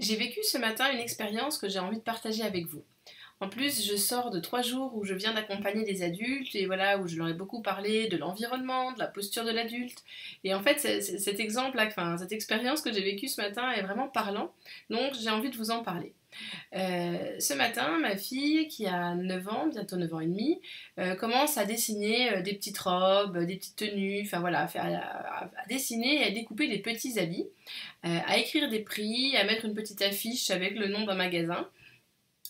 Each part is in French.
J'ai vécu ce matin une expérience que j'ai envie de partager avec vous. En plus, je sors de 3 jours où je viens d'accompagner des adultes et voilà, où je leur ai beaucoup parlé de l'environnement, de la posture de l'adulte. Et en fait, cet exemple-là, enfin, cette expérience que j'ai vécue ce matin est vraiment parlant, donc j'ai envie de vous en parler. Ce matin, ma fille, qui a 9 ans, bientôt 9 ans et demi, commence à dessiner des petites robes, des petites tenues, enfin voilà, à dessiner et à découper des petits habits, à écrire des prix, à mettre une petite affiche avec le nom d'un magasin.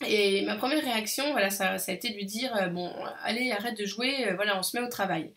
Et ma première réaction, voilà, ça a été de lui dire bon, allez, arrête de jouer, voilà, on se met au travail.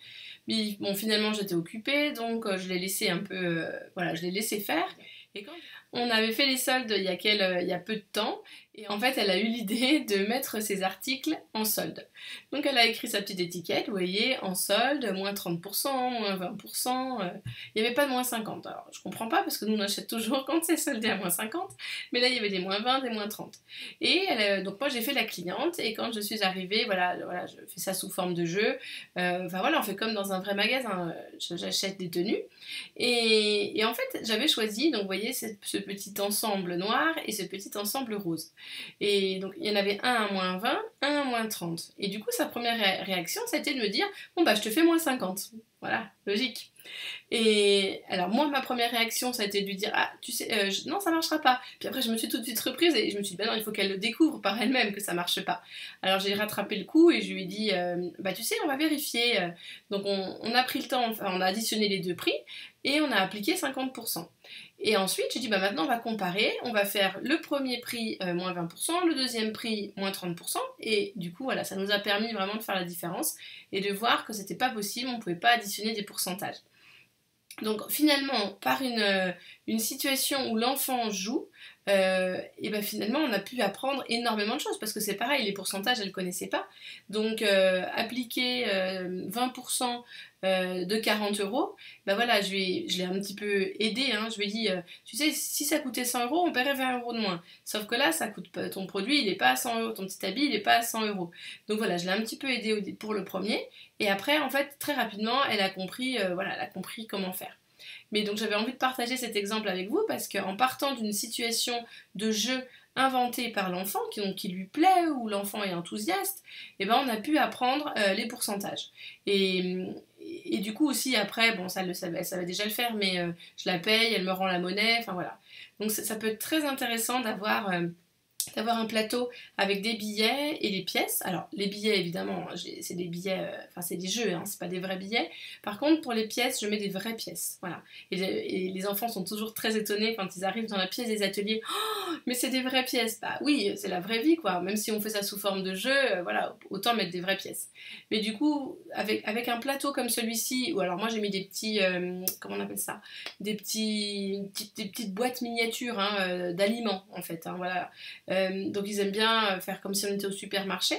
Mais bon, finalement, j'étais occupée, donc je l'ai laissé un peu, voilà, je l'ai laissé faire. Et quand on avait fait les soldes il y a peu de temps, et en fait, elle a eu l'idée de mettre ses articles en solde. Donc, elle a écrit sa petite étiquette, vous voyez, en solde, moins 30%, moins 20%. Il n'y avait pas de moins 50. Alors, je comprends pas parce que nous, on achète toujours quand c'est soldé à moins 50, mais là, il y avait des moins 20, des moins 30. Et donc, moi, j'ai fait la cliente, et quand je suis arrivée, voilà, je fais ça sous forme de jeu. Enfin, voilà, on fait comme dans un vrai magasin. J'achète des tenues. Et en fait, j'avais choisi, donc vous voyez, ce petit ensemble noir et ce petit ensemble rose. Et donc, il y en avait un à moins 20, un à moins 30. Et du coup, sa première réaction, c'était de me dire, bon, bah, je te fais moins 50. Voilà, logique. Et alors moi, ma première réaction, ça a été de lui dire, ah, tu sais, non, ça marchera pas. Puis après, je me suis tout de suite reprise et je me suis dit, bah non, il faut qu'elle le découvre par elle-même que ça marche pas. Alors j'ai rattrapé le coup et je lui ai dit, bah tu sais, on va vérifier. Donc on a pris le temps, enfin, on a additionné les deux prix et on a appliqué 50%. Et ensuite, j'ai dit, bah maintenant on va comparer, on va faire le premier prix moins 20%, le deuxième prix moins 30%, et du coup, voilà, ça nous a permis vraiment de faire la différence et de voir que c'était pas possible, on pouvait pas additionner des pourcentages. Donc finalement, par une situation où l'enfant joue, et ben finalement on a pu apprendre énormément de choses parce que c'est pareil, les pourcentages elle ne connaissait pas. Donc appliquer 20% de 40 euros, ben voilà, je l'ai un petit peu aidé, hein, je lui ai dit, tu sais, si ça coûtait 100 euros, on paierait 20 euros de moins. Sauf que là, ça coûte pas, ton produit il n'est pas à 100 euros, ton petit habit il n'est pas à 100 euros. Donc voilà, je l'ai un petit peu aidé pour le premier. Et après, en fait, très rapidement, elle a compris, voilà, elle a compris comment faire. Mais donc j'avais envie de partager cet exemple avec vous parce qu'en partant d'une situation de jeu inventée par l'enfant, qui lui plaît, où l'enfant est enthousiaste, et ben on a pu apprendre les pourcentages. Et du coup aussi après, bon ça elle savait déjà le faire, mais je la paye, elle me rend la monnaie, enfin voilà. Donc ça peut être très intéressant d'avoir un plateau avec des billets et des pièces. Alors, les billets, évidemment, c'est des billets, enfin, c'est des jeux, hein, c'est pas des vrais billets. Par contre, pour les pièces, je mets des vraies pièces. Voilà. Et les enfants sont toujours très étonnés quand ils arrivent dans la pièce des ateliers. Oh, mais c'est des vraies pièces. Bah oui, c'est la vraie vie, quoi. Même si on fait ça sous forme de jeu, voilà, autant mettre des vraies pièces. Mais du coup, avec un plateau comme celui-ci, ou alors moi j'ai mis des petits, comment on appelle ça? Des petites boîtes miniatures hein, d'aliments, en fait. Hein, voilà. Donc ils aiment bien faire comme si on était au supermarché.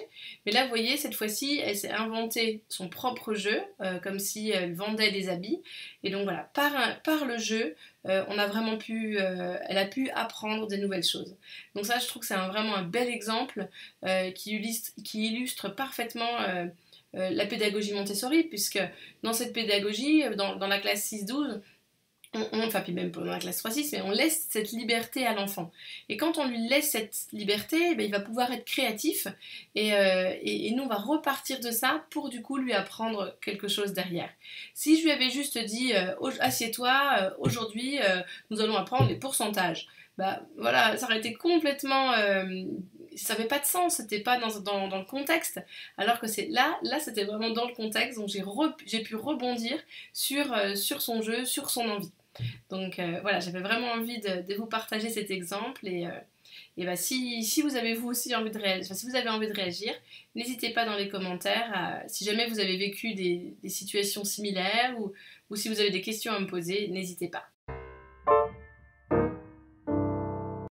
Mais là, vous voyez, cette fois-ci, elle s'est inventé son propre jeu, comme si elle vendait des habits. Et donc voilà, par le jeu, elle a pu apprendre des nouvelles choses. Donc ça, je trouve que c'est vraiment un bel exemple qui illustre parfaitement la pédagogie Montessori, puisque dans cette pédagogie, dans la classe 6-12, enfin puis même pendant la classe 3-6, mais on laisse cette liberté à l'enfant. Et quand on lui laisse cette liberté, ben, il va pouvoir être créatif et nous on va repartir de ça pour du coup lui apprendre quelque chose derrière. Si je lui avais juste dit assieds-toi, aujourd'hui nous allons apprendre les pourcentages, bah voilà, ça aurait été complètement ça n'avait pas de sens, c'était pas dans le contexte, alors que là c'était vraiment dans le contexte, donc j'ai pu rebondir sur son jeu, sur son envie. Donc voilà, j'avais vraiment envie de vous partager cet exemple et bah, si vous avez vous aussi envie de réagir, enfin, si vous avez envie de réagir, n'hésitez pas dans les commentaires. Si jamais vous avez vécu des situations similaires ou si vous avez des questions à me poser, n'hésitez pas.